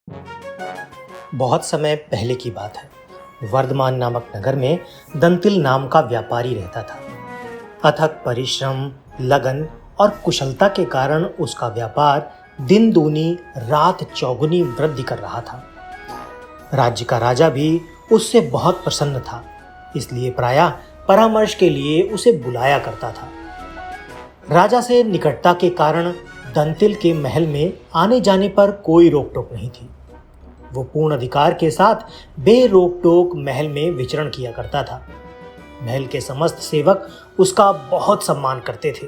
बहुत समय पहले की बात है। वर्धमान नामक नगर में दंतिल नाम का व्यापारी रहता था। अथक परिश्रम, लगन और कुशलता के कारण उसका व्यापार दिन दूनी रात चौगुनी वृद्धि कर रहा था। राज्य का राजा भी उससे बहुत प्रसन्न था, इसलिए प्रायः परामर्श के लिए उसे बुलाया करता था। राजा से निकटता के कारण दंतिल के महल में आने जाने पर कोई रोक टोक नहीं थी। वो पूर्ण अधिकार के साथ बेरोक टोक महल में विचरण किया करता था। महल के समस्त सेवक उसका बहुत सम्मान करते थे।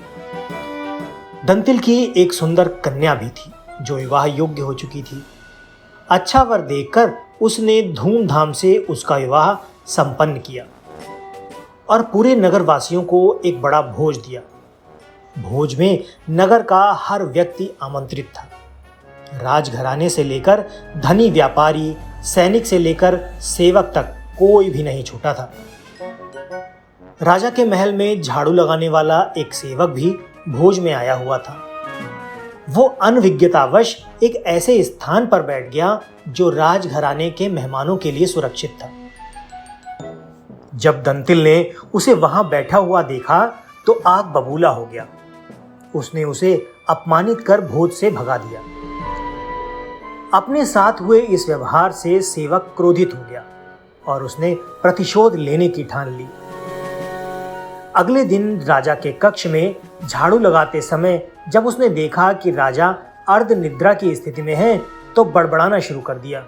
दंतिल की एक सुंदर कन्या भी थी जो विवाह योग्य हो चुकी थी। अच्छा वर देखकर उसने धूमधाम से उसका विवाह संपन्न किया और पूरे नगर वासियों को एक बड़ा भोज दिया। भोज में नगर का हर व्यक्ति आमंत्रित था। राजघराने से लेकर धनी व्यापारी, सैनिक से लेकर सेवक तक कोई भी नहीं छूटा था। राजा के महल में झाड़ू लगाने वाला एक सेवक भी भोज में आया हुआ था। वो अनभिज्ञतावश एक ऐसे स्थान पर बैठ गया जो राजघराने के मेहमानों के लिए सुरक्षित था। जब दंतिल ने उसे वहां बैठा हुआ देखा तो आग बबूला हो गया। उसने उसे अपमानित कर भोज से भगा दिया। अपने साथ हुए इस व्यवहार से सेवक क्रोधित हो गया और उसने प्रतिशोध लेने की ठान ली। अगले दिन राजा के कक्ष में झाड़ू लगाते समय जब उसने देखा कि राजा अर्ध निद्रा की स्थिति में है तो बड़बड़ाना शुरू कर दिया।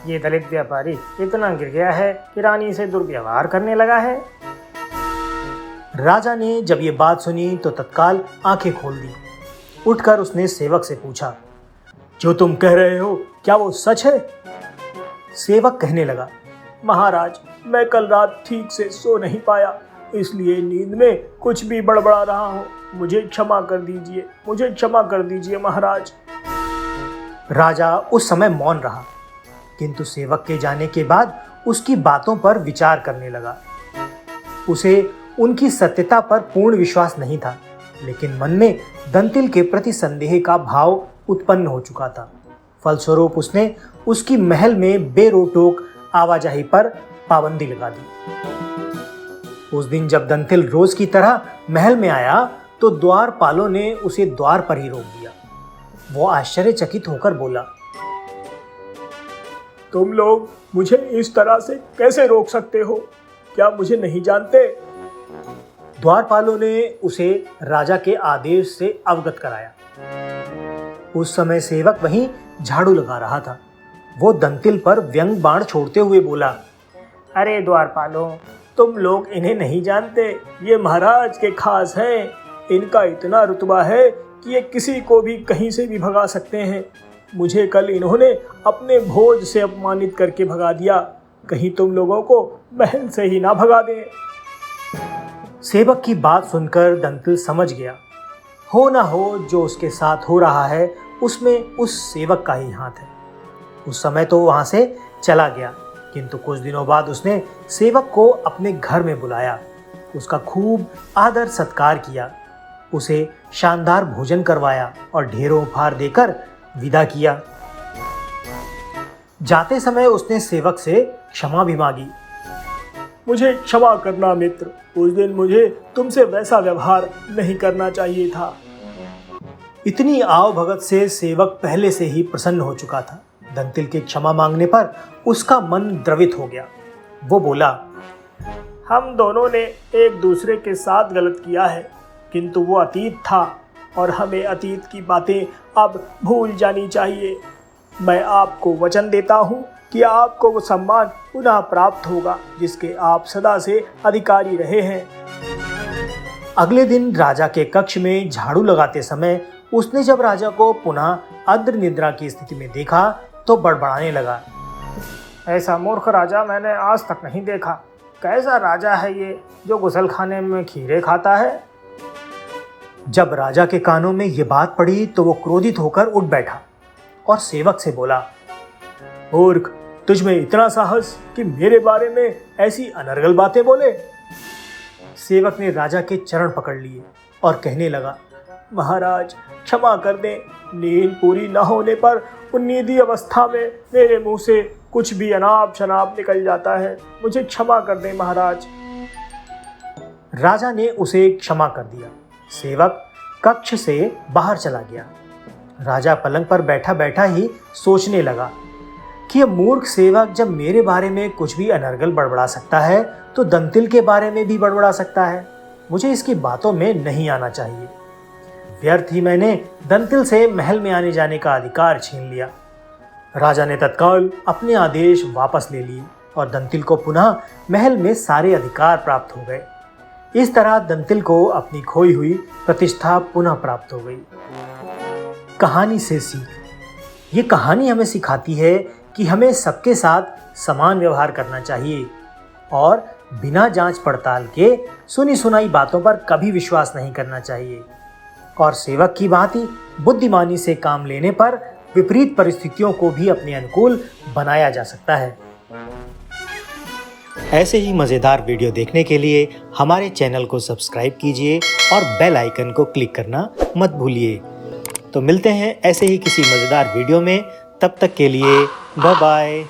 ये दलित व्यापारी इतना गिर गया है कि रानी से दुर्व्यवहार करने लगा है। राजा ने जब ये बात सुनी तो तत्काल आंखें खोल दी। उठकर उसने सेवक से पूछा, जो तुम कह रहे हो क्या वो सच है? सेवक कहने लगा, महाराज, मैं कल रात ठीक से सो नहीं पाया, इसलिए नींद में कुछ भी बड़बड़ा रहा हूँ। मुझे क्षमा कर दीजिए महाराज। राजा उस समय मौन रहा, किंतु सेवक के जाने के बाद उसकी बातों पर विचार करने लगा। उसे उनकी सत्यता पर पूर्ण विश्वास नहीं था, लेकिन मन में दंतिल के प्रति संदेह का भाव उत्पन्न हो चुका था। फलस्वरूप उसने उसकी महल में बेरोक-टोक आवाजाही पर पाबंदी लगा दी। उस दिन जब दंतिल रोज की तरह महल में आया तो द्वारपालों ने उसे द्वार पर ही रोक दिया। वो आश्चर्यचकित होकर बोला, तुम लोग मुझे इस तरह से कैसे रोक सकते हो? क्या मुझे नहीं जानते? द्वारपालों ने उसे राजा के आदेश से अवगत कराया। उस समय सेवक वहीं झाड़ू लगा रहा था। वो दंतिल पर व्यंग बाण छोड़ते हुए बोला, अरे द्वारपालों, तुम लोग इन्हें नहीं जानते। ये महाराज के खास हैं। इनका इतना रुतबा है कि ये किसी को भी कहीं से भी भगा सकते हैं। मुझे कल इन्होंने अपने भोज से अपमानित करके भगा दिया। कहीं तुम लोगों को महल से ही ना भगा दें। सेवक की बात सुनकर दंतिल समझ गया, हो ना हो जो उसके साथ हो रहा है उसमें उस सेवक का ही हाथ है। उस समय तो वहां से चला गया, किंतु कुछ दिनों बाद उसने सेवक को अपने घर में बुलाया। उसका खूब आदर सत्कार किया, उसे शानदार भोजन करवाया और ढेरों उपहार देकर विदा किया। जाते समय उसने सेवक से क्षमा भी मांगी। मुझे क्षमा करना मित्र, उस दिन मुझे तुमसे वैसा व्यवहार नहीं करना चाहिए था। इतनी आव भगत से सेवक पहले से ही प्रसन्न हो चुका था। दंतिल के क्षमा मांगने पर उसका मन द्रवित हो गया। वो बोला, हम दोनों ने एक दूसरे के साथ गलत किया है, किंतु वो अतीत था और हमें अतीत की बातें अब भूल जानी चाहिए। मैं आपको वचन देता हूँ कि आपको वो सम्मान पुनः प्राप्त होगा जिसके आप सदा से अधिकारी रहे हैं। अगले दिन राजा के कक्ष में झाड़ू लगाते समय उसने जब राजा को पुनः अर्ध निद्रा की स्थिति में देखा तो बड़बड़ाने लगा, ऐसा मूर्ख राजा मैंने आज तक नहीं देखा। कैसा राजा है ये जो गुसलखाने में खीरे खाता है? जब राजा के कानों में ये बात पड़ी तो वो क्रोधित होकर उठ बैठा और सेवक से बोला, मूर्ख, तुझ में इतना साहस कि मेरे बारे में ऐसी अनर्गल बातें बोले? सेवक ने राजा के चरण पकड़ लिए और कहने लगा, महाराज क्षमा कर दें, नींद पूरी न होने पर उन्नीदी अवस्था में मेरे मुंह से कुछ भी अनाप शनाप निकल जाता है, मुझे क्षमा कर दें महाराज। राजा ने उसे क्षमा कर दिया। सेवक कक्ष से बाहर चला गया। राजा पलंग पर बैठा बैठा ही सोचने लगा कि यह मूर्ख सेवक जब मेरे बारे में कुछ भी अनर्गल बड़बड़ा सकता है तो दंतिल के बारे में भी बड़बड़ा सकता है। मुझे इसकी बातों में नहीं आना चाहिए। व्यर्थ ही मैंने दंतिल से महल में आने जाने का अधिकार छीन लिया। राजा ने तत्काल अपने आदेश वापस ले लिए और दंतिल को पुनः महल में सारे अधिकार प्राप्त हो गए। इस तरह दंतिल को अपनी खोई हुई प्रतिष्ठा पुनः प्राप्त हो गई। कहानी से सीख। ये कहानी हमें सिखाती है कि हमें सबके साथ समान व्यवहार करना चाहिए और बिना जांच पड़ताल के सुनी सुनाई बातों पर कभी विश्वास नहीं करना चाहिए। और सेवक की भांति बुद्धिमानी से काम लेने पर विपरीत परिस्थितियों को भी अपने अनुकूल बनाया जा सकता है। ऐसे ही मज़ेदार वीडियो देखने के लिए हमारे चैनल को सब्सक्राइब कीजिए और बेल आइकन को क्लिक करना मत भूलिए। तो मिलते हैं ऐसे ही किसी मज़ेदार वीडियो में, तब तक के लिए बाय बाय।